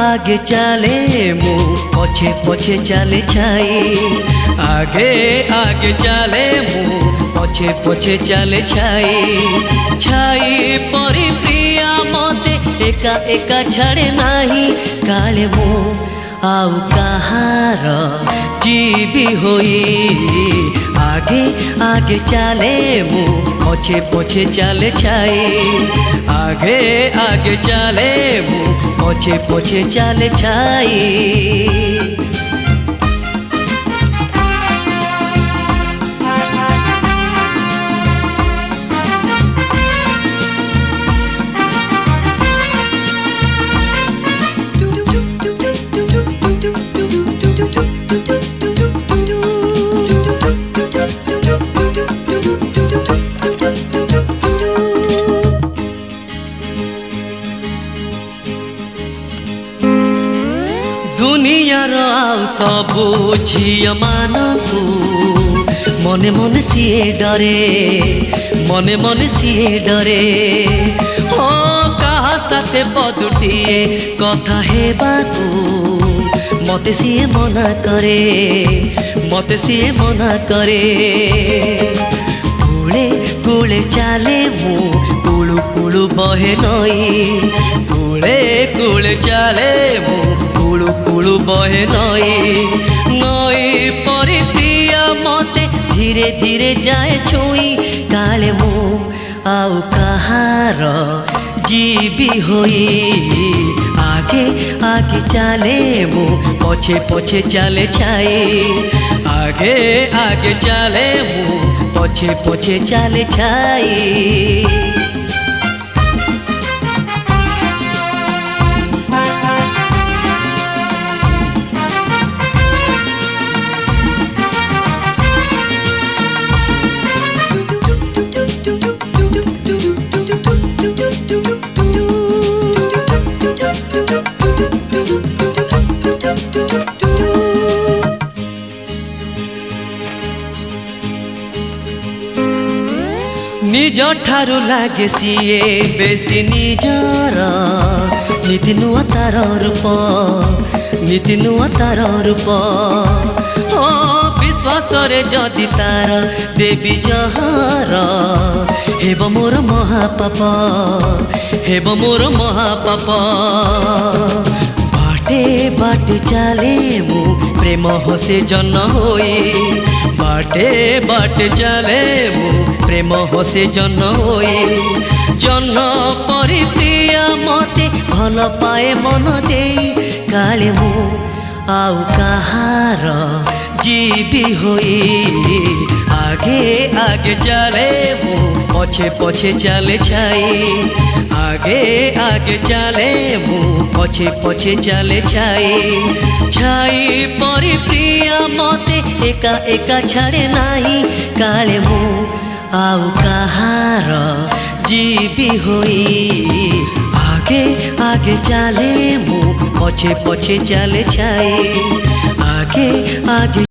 आगे चले मु पछे पछे चले छाई आगे आगे चले मु पछे पछे चले छाई छाई परी प्रिया मते एका एका छाड़े नाही काले मु आउ कहार जीवी होई आगे आगे चले मु पछे पछे चले छाई आगे आगे चले मु पछे पछे चले छाई दुनियार आउ सबु झिय मानकु मने मने सीए डरे मने मने सीए डरे हो कहा साथे पदुटिए कथा हेबाकु मते सीए मना करे मते सीए मना करे कूले कूले चाले मु कुळु कुळु बहे नई कूले कूले चाले मु कुळु कुळु बहे नई नई परी प्रिया मते धीरे धीरे जाए छुई काले मु आउ कहार जीवी होई आगे आगे चले मु पछे पछे चले छाई आगे आगे चले मु पछे पछे चले छाई निज ठारू लागे सीए बेसी निजर नीति नुआ तार रूप नीति नुआ तार रूप ओ विश्वास रे जदि तार देवी जहर हेब मोर महापाप हेब मोर महापाप बाटे बाटे चले मु प्रेम हसे जन होई बाटे बाटे चले मु प्रेम हसे जन होई जन परी प्रिया मते भल पाए मन दे काले मु आउ कहार जीवी होई आगे आगे चले मु पछे पछे चले छाई आगे आगे चले मु पछे पछे चले छाई छाई परी प्रिया मते एका एका छाड़े नाही काले मु आउ कहार जीवी होई आगे आगे चले मु पछे पछे चले छाई आगे आगे